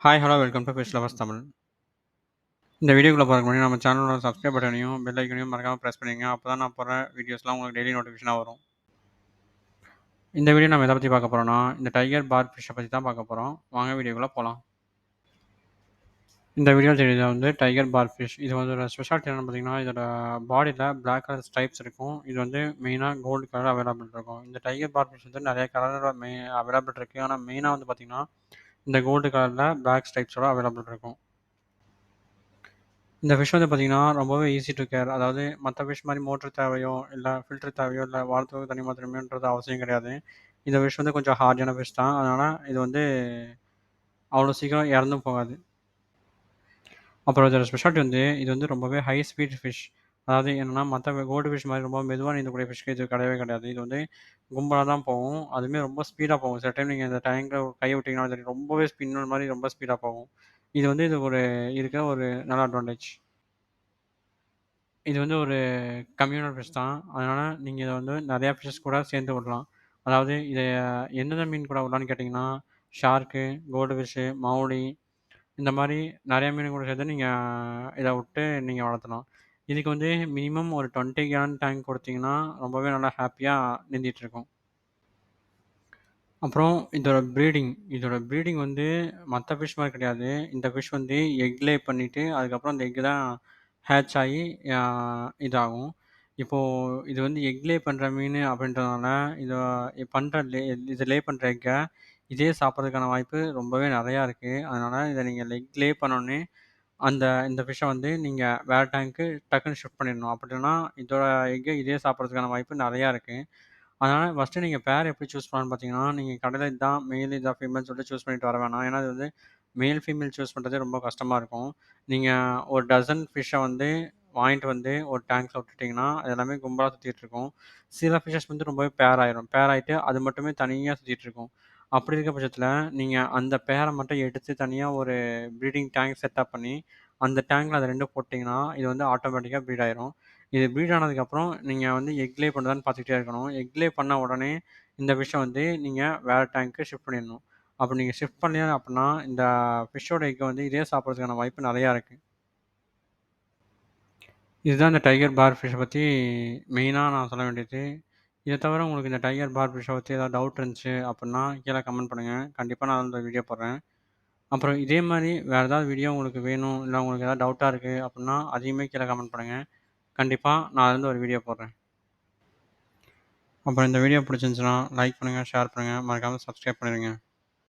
Hi, hello welcome to fish lovers Tamil. இந்த வீடியோக்குள்ள போறதுக்கு முன்னாடி நம்ம சேனலோட சப்ஸ்கிரைப் பட்டனையும், பெல் ஐக்கனையும் மறக்காம பிரஸ் பண்ணிக்கங்க. அப்பதான் நான் போடுற வீடியோஸ்லாம் உங்களுக்கு டெய்லி நோட்டிஃபிகேஷனா வரும். இந்த வீடியோ நம்ம எத பத்தி பார்க்க போறோம்னா, இந்த டைகர் பார்ப் ஃபிஷ்ஷ பத்தி தான் பார்க்க போறோம். வாங்க வீடியோக்குள்ள போலாம். இந்த வீடியோல தெரியுது வந்து டைகர் பார்ப் ஃபிஷ். இது வந்து ஒரு ஸ்பெஷாலிட்டி என்னன்னு பார்த்தீங்கன்னா, இதோட பாடில பிளாக் கலர் ஸ்ட்ரைப்ஸ் இருக்கும். இது வந்து மெயினா கோல்டு கலர்ல அவைலபிள் இருக்கும். இந்த டைகர் பார்ப் ஃபிஷ் வந்து நெறைய கலர்ல அவைலபிள் இருக்கு. ஆனா மெயினா வந்து பார்த்தீங்கன்னா, இந்த கோல்டு கலர்ல பிளாக் ஸ்ட்ரைப்ஸோட அவைலபிள் இருக்கும். இந்த ஃபிஷ் வந்து பார்த்தீங்கன்னா, ரொம்பவே ஈஸி டூ கேர். அதாவது மத்த ஃபிஷ் மாரி மோட்டர் தேவையோ, இல்ல ஃபில்டர் தேவையோ, இல்ல வாரத்துக்கு தண்ணி மாத்தணுமேன்றது அவசியம் கிடையாது. இந்த ஃபிஷ் வந்து கொஞ்சம் ஹார்டியான ஃபிஷ் தான். அதனால இது வந்து அவ்வளோ சீக்கிரம் இறந்தும் போகாது. அப்புறம் இதோட ஸ்பெஷாலிட்டி வந்து, இது வந்து ரொம்பவே ஹை ஸ்பீட் ஃபிஷ். அதாவது என்னன்னா, மத்த கோல்டு ஃபிஷ் மாரி ரொம்ப மெதுவா நீந்தக்கூடிய ஃபிஷ்க்கு இது கிடையவே கிடையாது. இது வந்து கும்பலா தான் போகும். அதுவுமே ரொம்ப ஸ்பீடா போகும். சில டைம் நீங்க இந்த டேங்க்ல கைய விட்டீங்கனாலும் சரி, ரொம்பவே ஸ்பின்னல் மாரி ரொம்ப ஸ்பீடா போகும். இது வந்து இது ஒரு இருக்கிற ஒரு நல்ல அட்வான்டேஜ். இது வந்து ஒரு கம்யூனல் ஃபிஷ் தான். அதனால நீங்க இத வந்து நெறையா ஃபிஷஸ் கூட சேர்ந்து விடலாம். அதாவது இத எந்தெந்த மீன் கூட விடலான்னு கேட்டீங்கன்னா, ஷார்க்கு, கோல்டு ஃபிஷ்ஷு, மவுலி இந்த மாரி நெறைய மீன் கூட சேர்த்து நீங்க இத விட்டு நீங்க வளர்த்தலாம். இதுக்கு வந்து மினிமம் ஒரு 20 கேலன் டேங்க் குடுத்தீங்கன்னா, ரொம்பவே நல்லா ஹேப்பியா நீந்திட்டுருக்கும். அப்புறம் இதோட ப்ரீடிங் வந்து மத்த ஃபிஷ் மாரி கிடையாது. இந்த ஃபிஷ் வந்து எக் லே பண்ணிட்டு, அதுக்கப்புறம் அந்த எக் தான் ஹேட்ச் ஆயி அ இதாகும். இப்போ இது வந்து எக் லே பண்ற மீனு அப்படின்றதுனால, பண்ற லே இது லே பண்ற எக்க இதே சாப்பிடுறதுக்கான வாய்ப்பு ரொம்பவே நெறையா இருக்கு. அதனால இத நீங்க எக் லே பண்ணோனே, இந்த ஃபிஷ்ஷ வந்து நீங்க வேற டேங்க்கு டக்குனு ஷிஃப்ட் பண்ணிடணும். அப்படி இல்லன்னா, இதோட எக்க இதே சாப்பிடுறதுக்கான வாய்ப்பு நெறையா இருக்கு. அதனால ஃபர்ஸ்ட்டு நீங்க பேர் எப்படி சூஸ் பண்ணலான்னு பார்த்தீங்கன்னா, நீங்க கடையில இதான் மேல், இதான் ஃபீமேல்ன்னு சொல்லிட்டு சூஸ் பண்ணிட்டு வர வேணாம். ஏன்னா, அது வந்து மேல், ஃபீமேல் சூஸ் பண்றதே ரொம்ப கஷ்டமா இருக்கும். நீங்க ஒரு டசன் ஃபிஷ்ஷ வந்து வாங்கிட்டு வந்து ஒரு டேங்க்ல விட்டுட்டீங்கன்னா, அது எல்லாமே கும்பலா சுத்திட்டு இருக்கும். சில ஃபிஷஸ் வந்து ரொம்பவே பேர் ஆயிரும். பேர் ஆயிட்டு அது மட்டுமே தனியா சுத்திட்டு இருக்கும். அப்படி இருக்க பட்சத்தில, நீங்க அந்த பேர மட்டும் எடுத்து தனியா ஒரு ப்ரீடிங் டேங்க் செட்டப் பண்ணி, அந்த டேங்க்ல அத 2ம் போட்டீங்கன்னா, இது வந்து ஆட்டோமேட்டிக்கா ப்ரீட் ஆயிரும். இது ப்ரீட் ஆனதுக்கப்புறம், நீங்க வந்து எக் லே பண்ணுதான்னு பார்த்துக்கிட்டே இருக்கணும். எக் லே பண்ண உடனே, இந்த ஃபிஷ்ஷ வந்து நீங்க வேற டேங்க்கு ஷிஃப்ட் பண்ணிடணும். அப்படி நீங்க ஷிஃப்ட் பண்ணீங்க அப்படின்னா, இந்த ஃபிஷ்ஷோட எக்க வந்து இதே சாப்பிடுறதுக்கான வாய்ப்பு நெறையா இருக்கு. இதுதான் இந்த டைகர் பார் ஃபிஷ்ஷ பத்தி மெயினா நான் சொல்ல வேண்டியது. இத தவிர உங்களுக்கு இந்த டைகர் பார் ஃபிஷ்ஷ பத்தி ஏதாவது டவுட் இருந்துச்சு அப்படின்னா, கீழ கமெண்ட் பண்ணுங்க. கண்டிப்பா நான் வந்து வீடியோ போடுறேன். அப்புறம் இதே மாரி வேற ஏதாவது வீடியோ உங்களுக்கு வேணும், இல்ல உங்களுக்கு ஏதாவது டவுட்டா இருக்கு அப்படின்னா, அதையுமே கீழ கமெண்ட் பண்ணுங்க. கண்டிப்பா நான் அதுலருந்து ஒரு வீடியோ போடுறேன். அப்புறம் இந்த வீடியோ பிடிச்சிருந்துச்சுன்னா, லைக் பண்ணுங்க, ஷேர் பண்ணுங்க. மறக்காம சப்ஸ்கிரைப் பண்ணிடுங்க.